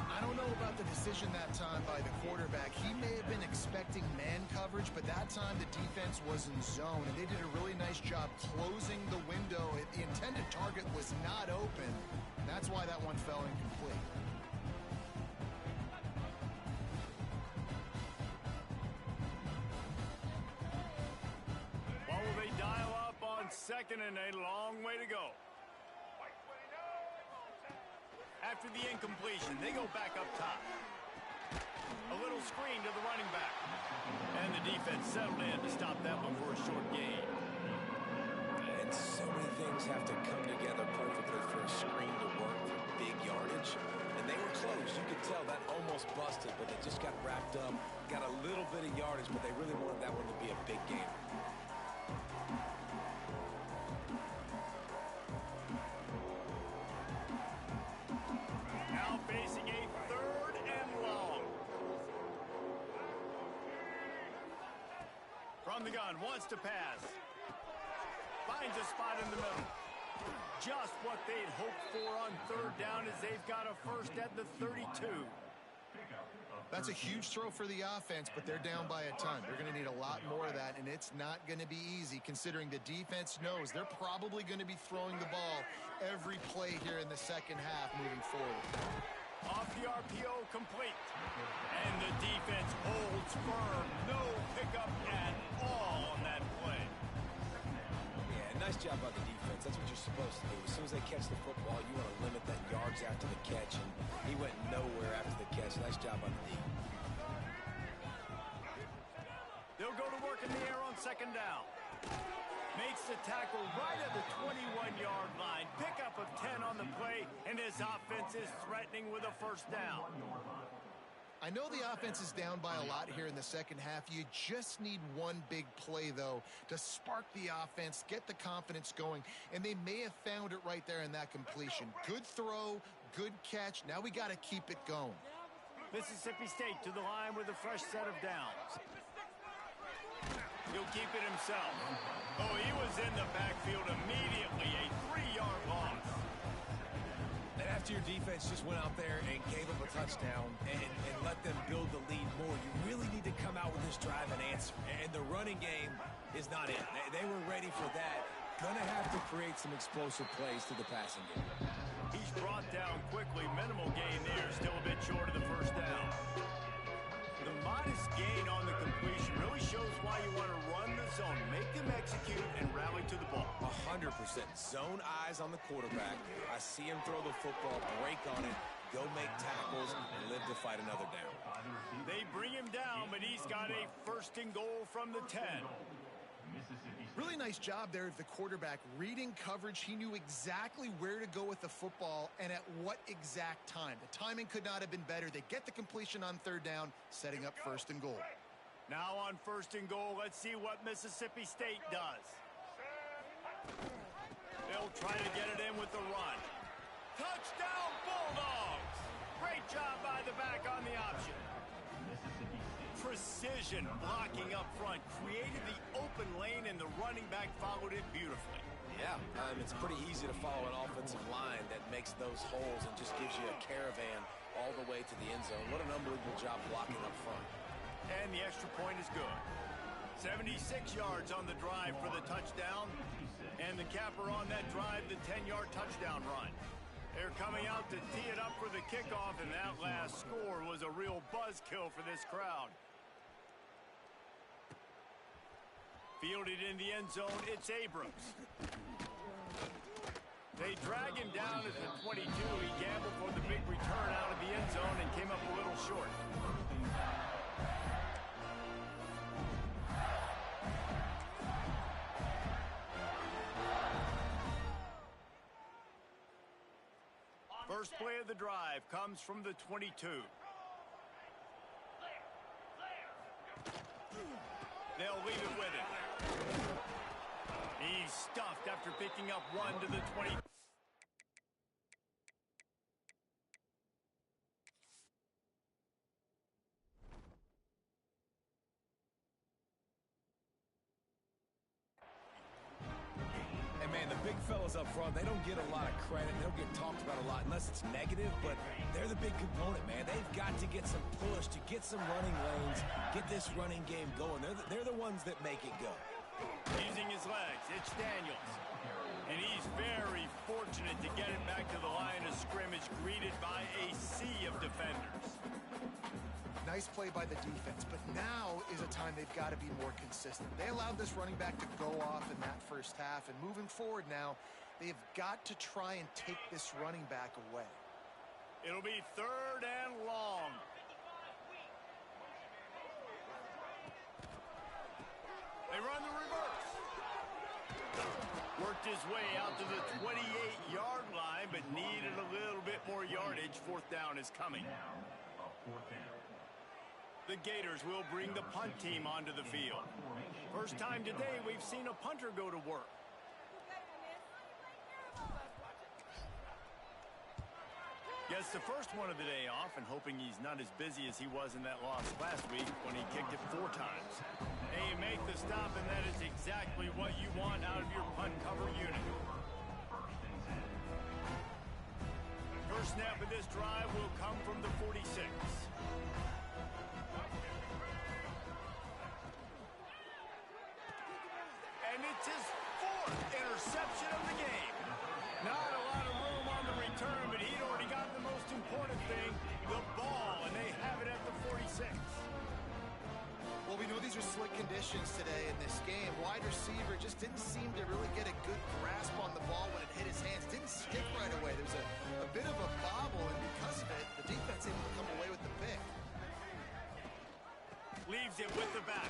I don't know about the decision that time by the quarterback. He may have been expecting man coverage, but that time the defense was in zone, and they did a really nice job closing the window. The intended target was not open. That's why that one fell incomplete. on second and a long way to go. After the incompletion, they go back up top. A little screen to the running back. And the defense settled in to stop that one for a short gain. And so many things have to come together perfectly for a screen to work for big yardage. And they were close. You could tell that almost busted, but they just got wrapped up, got a little bit of yardage, but they really wanted that one to be a big game. Now facing a third and long. From the gun, wants to pass. Finds a spot in the middle. Just what they'd hoped for on third down as they've got a first at the 32. That's a huge throw for the offense, but they're down by a ton. They're going to need a lot more of that, and it's not going to be easy considering the defense knows they're probably going to be throwing the ball every play here in the second half moving forward. Off the RPO, complete. And the defense holds firm. No pickup at all on that play. Yeah, nice job by the defense. That's what you're supposed to do. As soon as they catch the football, you want to limit that yards after the catch, and he went nowhere after the catch. Nice job by the D. They'll go to work in the air on second down. Makes the tackle right at the 21-yard line. Pickup of 10 on the play, and his offense is threatening with a first down. I know the offense is down by a lot here in the second half. You just need one big play, though, to spark the offense, get the confidence going, and they may have found it right there in that completion. Good throw, good catch. Now we got to keep it going. Mississippi State to the line with a fresh set of downs. He'll keep it himself. Oh, he was in the backfield immediately. A 3-yard loss. And after your defense just went out there and gave up a touchdown and let them build the lead more, you really need to come out with this drive and answer. And the running game is not it. They were ready for that. Gonna have to create some explosive plays to the passing game. He's brought down quickly. Minimal gain there. Still a bit short of the first down. The modest gain on the completion really shows why you want to run the zone, make them execute, and rally to the ball. 100%. Zone eyes on the quarterback. I see him throw the football, break on it, go make tackles, and live to fight another down. They bring him down, but he's got a first and goal from the 10. Really nice job there of the quarterback. Reading coverage, he knew exactly where to go with the football and at what exact time. The timing could not have been better. They get the completion on third down, setting up first and goal. Now on first and goal, let's see what Mississippi State does. They'll try to get it in with the run. Touchdown, Bulldogs! Great job by the back on the option. Precision blocking up front created the open lane, and the running back followed it beautifully. Yeah, it's pretty easy to follow an offensive line that makes those holes and just gives you a caravan all the way to the end zone. What an unbelievable job blocking up front. And the extra point is good. 76 yards on the drive for the touchdown. And the capper on that drive, the 10-yard touchdown run. They're coming out to tee it up for the kickoff, and that last score was a real buzzkill for this crowd. Fielded in the end zone, it's Abrams. They drag him down at the 22. He gambled for the big return out of the end zone and came up a little short. First play of the drive comes from the 22. They'll leave it with him. He's stuffed after picking up one to the 20. And man, the big fellas up front, they don't get a lot of credit. They don't get talked about a lot unless it's negative, but they're the big component, man. They've got to get some push to get some running lanes, get this running game going. They're the ones that make it go. Using his legs, it's Daniels. And he's very fortunate to get it back to the line of scrimmage, greeted by a sea of defenders. Nice play by the defense, but now is a time they've got to be more consistent. They allowed this running back to go off in that first half, and moving forward now, they've got to try and take this running back away. It'll be 3rd and long. They run the reverse. Worked his way out to the 28-yard line, but needed a little bit more yardage. 4th down is coming. The Gators will bring the punt team onto the field. First time today we've seen a punter go to work. Gets the first one of the day off, and hoping he's not as busy as he was in that loss last week when he kicked it 4 times. And you make the stop, and that is exactly what you want out of your punt cover unit. First snap of this drive will come from the 46. And it's his 4th interception of the game. Not a lot of room on the return, but he'd already got the most important thing, the ball, and they have it at the 46. Well, we know these are slick conditions today in this game. Wide receiver just didn't seem to really get a good grasp on the ball when it hit his hands. Didn't stick right away. There's a bit of a bobble, and because of it, the defense able to come away with the pick. Leaves it with the back.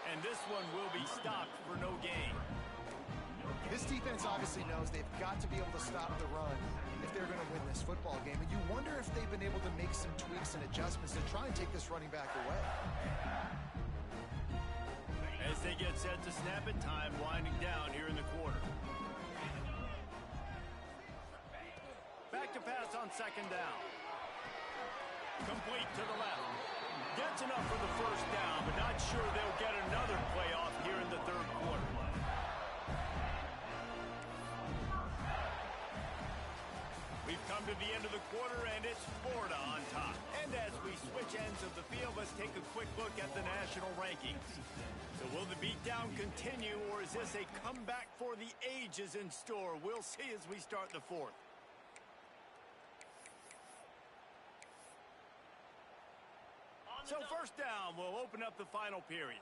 And this one will be stopped for no gain. This defense obviously knows they've got to be able to stop the run if they're going to win this football game. And you wonder if they've been able to make some tweaks and adjustments to try and take this running back away. As they get set to snap it, time winding down here in the quarter. Back to pass on 2nd down. Complete to the left. Gets enough for the first down, but not sure they'll get another playoff here in the 3rd quarter. We've come to the end of the quarter, and it's Florida on top. And as we switch ends of the field, let's take a quick look at the national rankings. So will the beatdown continue, or is this a comeback for the ages in store? We'll see as we start the 4th. So 1st down will open up the final period.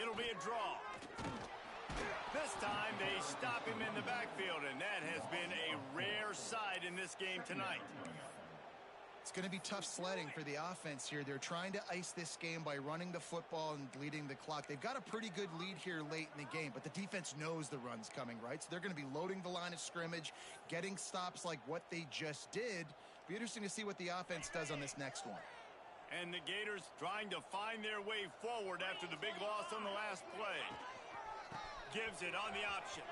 It'll be a draw. This time they stop him in the backfield, and that has been a rare sight in this game tonight. It's going to be tough sledding for the offense here. They're trying to ice this game by running the football and bleeding the clock. They've got a pretty good lead here late in the game, but the defense knows the run's coming, right? So they're going to be loading the line of scrimmage, getting stops like what they just did. Be interesting to see what the offense does on this next one. And the Gators trying to find their way forward after the big loss on the last play. Gives it on the option.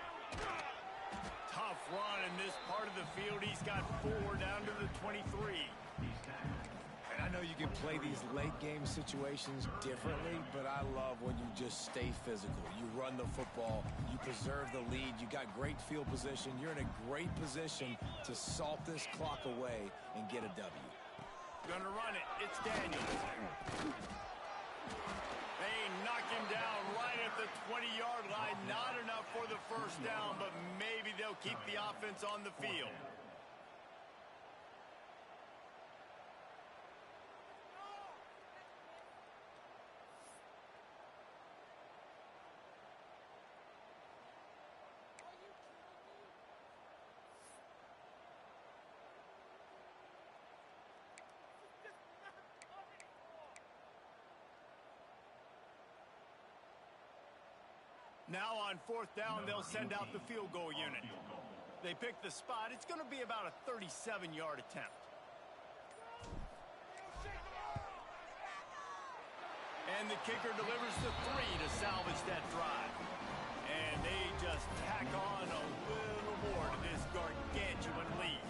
Tough run in this part of the field. He's got 4 down to the 23. And I know you can play these late game situations differently, but I love when you just stay physical. You run the football, you preserve the lead, you got great field position. You're in a great position to salt this clock away and get a W. Gonna run it. It's Daniels. They knock him down right at the 20-yard line. Not enough for the first down, but maybe they'll keep the offense on the field. Now on 4th down, they'll send out the field goal unit. They pick the spot. It's going to be about a 37-yard attempt. And the kicker delivers the 3 to salvage that drive. And they just tack on a little more to this gargantuan lead.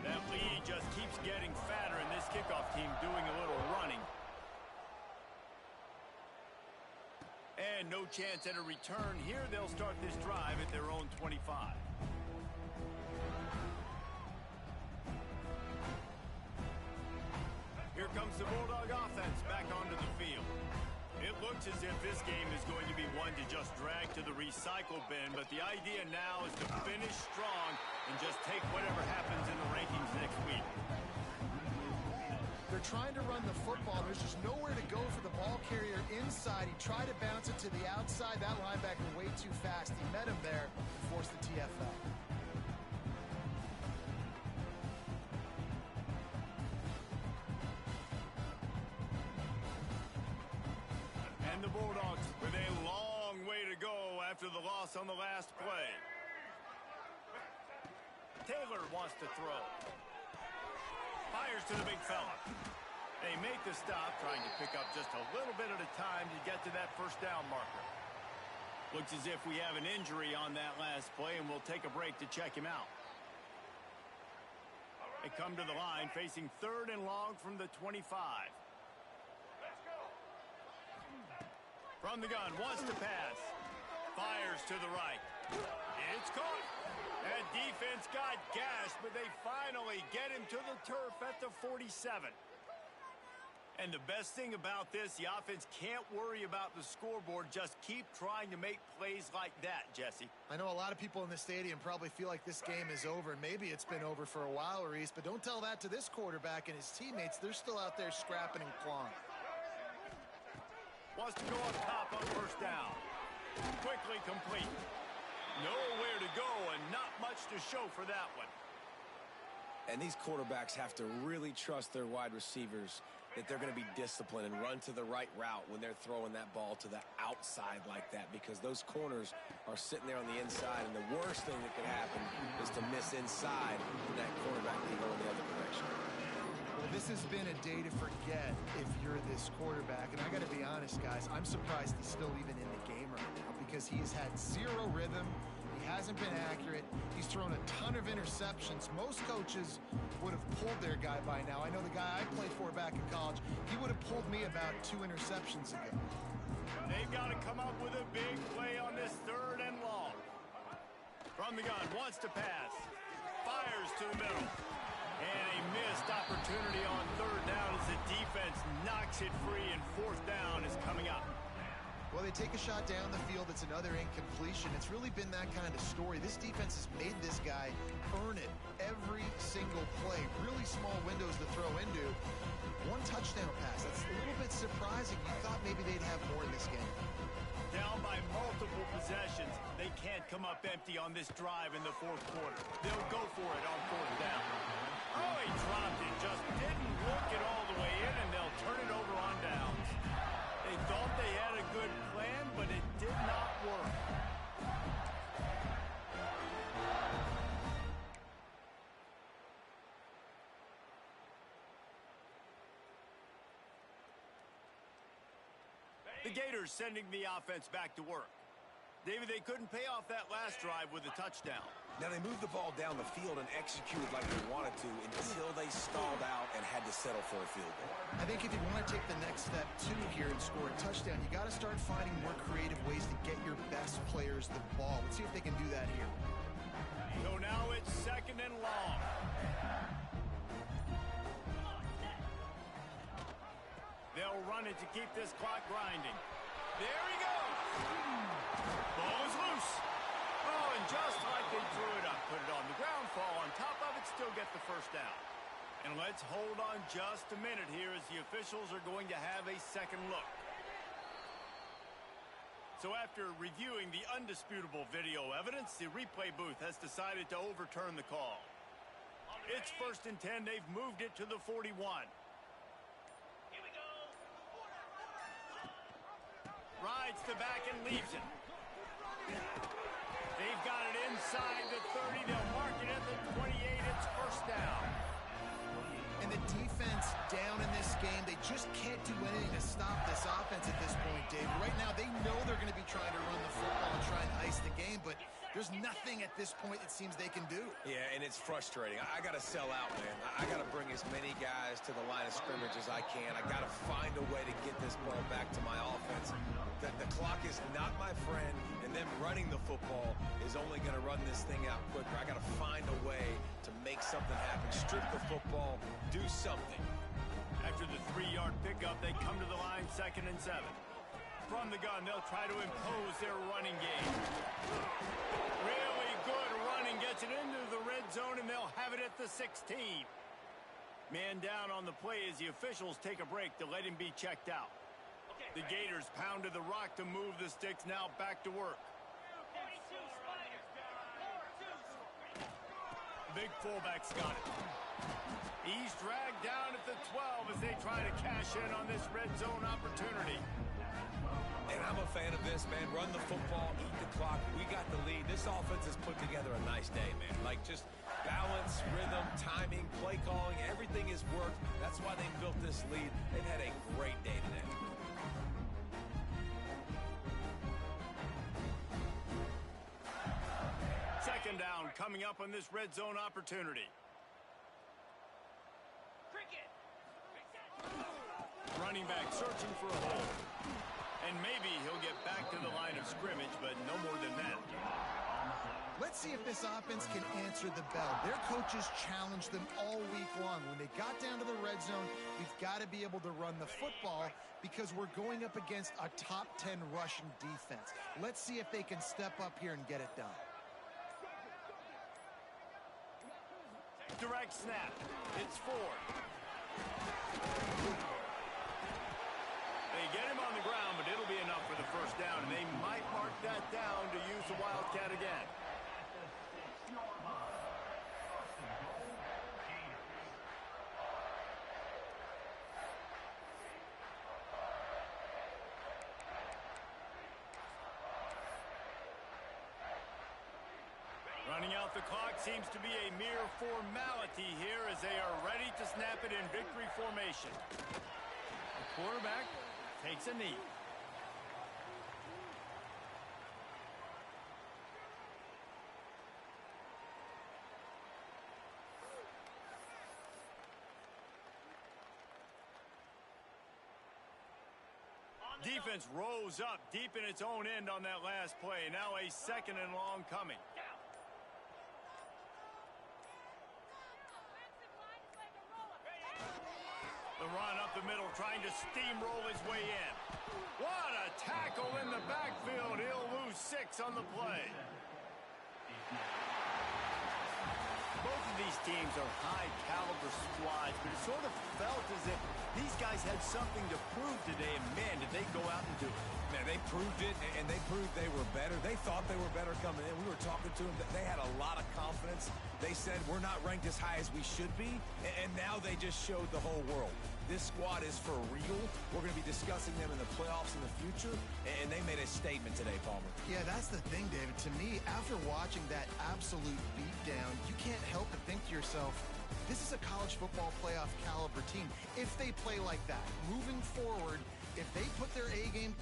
That lead just keeps getting fatter, and this kickoff team doing a little running. And no chance at a return here. They'll start this drive at their own 25. Here comes the Bulldog offense back onto the field. It looks Looks as if this game is going to be one to just drag to the recycle bin, but the idea now is to finish strong and just take whatever happens in the rankings next week. They're trying to run the football. There's just nowhere to go for the ball carrier inside. He tried to bounce it to the outside. That linebacker way too fast. He met him there and forced the TFL. And the Bulldogs with a long way to go after the loss on the last play. Taylor wants to throw. Fires to the big fella. They make the stop, trying to pick up just a little bit at a time to get to that first down marker. Looks as if we have an injury on that last play, and we'll take a break to check him out. They come to the line facing 3rd and long from the 25. From the gun, wants to pass. Fires to the right. It's caught. That defense got gashed, but they finally get him to the turf at the 47. And the best thing about this, the offense can't worry about the scoreboard. Just keep trying to make plays like that, Jesse. I know a lot of people in the stadium probably feel like this game is over, and maybe it's been over for a while, Reese, but don't tell that to this quarterback and his teammates. They're still out there scrapping and clawing. Wants to go up top on first down. Quickly complete. Nowhere to go and not much to show for that one. And these quarterbacks have to really trust their wide receivers that they're going to be disciplined and run to the right route when they're throwing that ball to the outside like that, because those corners are sitting there on the inside, and the worst thing that could happen is to miss inside and that quarterback can go in the other direction. Well, this has been a day to forget if you're this quarterback, and I got to be honest, guys, I'm surprised he's still even in the game right now, because he has had zero rhythm. He hasn't been accurate. He's thrown a ton of interceptions. Most coaches would have pulled their guy by now. I know the guy I played for back in college, he would have pulled me about 2 interceptions ago. They've got to come up with a big play on this 3rd and long. From the gun, wants to pass. Fires to the middle. And a missed opportunity on 3rd down as the defense knocks it free, and 4th down is coming up. Well, they take a shot down the field. It's another incompletion. It's really been that kind of story. This defense has made this guy earn it every single play. Really small windows to throw into. 1 touchdown pass. That's a little bit surprising. You thought maybe they'd have more in this game. Down by multiple possessions. They can't come up empty on this drive in the 4th quarter. They'll go for it on 4th down. Oh, he dropped it. Just didn't work it all the way in, and they'll turn it over on downs. They thought they had a good plan, but it did not work. The Gators sending the offense back to work. David, they couldn't pay off that last drive with a touchdown. Now, they moved the ball down the field and executed like they wanted to until they stalled out and had to settle for a field goal. I think if you want to take the next step, too, here and score a touchdown, you got to start finding more creative ways to get your best players the ball. Let's see if they can do that here. So now it's 2nd and long. They'll run it to keep this clock grinding. There he goes. Ball is loose. Oh, and just like they threw it up, put it on the ground, fall on top of it, still get the first down. And let's hold on just a minute here as the officials are going to have a second look. So after reviewing the undisputable video evidence, the replay booth has decided to overturn the call. It's 1st and 10. They've moved it to the 41. Rides the back and leaves it. They've got it inside the 30. They'll mark it at the 28. It's 1st down. And the defense down in this game, they just can't do anything to stop this offense at this point, Dave. Right now, they know they're going to be trying to run the football and try and ice the game, but there's nothing at this point it seems they can do. Yeah, and it's frustrating. I got to sell out, man. I got to bring as many guys to the line of scrimmage as I can. I got to find a way to get this ball back to my offense. The clock is not my friend, and them running the football is only going to run this thing out quicker. I got to find a way to make something happen. Strip the football, do something. After the 3-yard pickup, they come to the line 2nd and 7. From the gun, they'll try to impose their running game. Really good running, gets it into the red zone, and they'll have it at the 16. Man down on the play as the officials take a break to let him be checked out. The Gators pounded the rock to move the sticks, now back to work. Big fullback's got it. He's dragged down at the 12 as they try to cash in on this red zone opportunity. And I'm a fan of this, man. Run the football, eat the clock. We got the lead. This offense has put together a nice day, man. Like, just balance, rhythm, timing, play calling, everything has worked. That's why they built this lead. They've had a great day today. Second down coming up on this red zone opportunity. Running back searching for a hole. And maybe he'll get back to the line of scrimmage, but no more than that. Let's see if this offense can answer the bell. Their coaches challenged them all week long. When they got down to the red zone, we've got to be able to run the football because we're going up against a top 10 Russian defense. Let's see if they can step up here and get it done. Direct snap. It's Ford. They get him on the ground, but it'll be enough for the first down, and they might mark that down to use the Wildcat again. Running out the clock seems to be a mere formality here as they are ready to snap it in victory formation. The quarterback takes a knee. Defense rose up deep in its own end on that last play. Now a second and long coming. The run up the middle, trying to steamroll his way in. What a tackle in the backfield. He'll lose 6 on the play. Both of these teams are high-caliber squads, but it sort of felt as if these guys had something to prove today, and man, did they go out and do it. Man, they proved it, and they proved they were better. They thought they were better coming in. We were talking to them. They had a lot of confidence. They said, we're not ranked as high as we should be, and now they just showed the whole world. This squad is for real. We're going to be discussing them in the playoffs in the future, and they made a statement today, Palmer. Yeah, that's the thing, David. To me, after watching that absolute beatdown, you can't help but think to yourself, this is a college football playoff caliber team. If they play like that, moving forward, if they put their A game,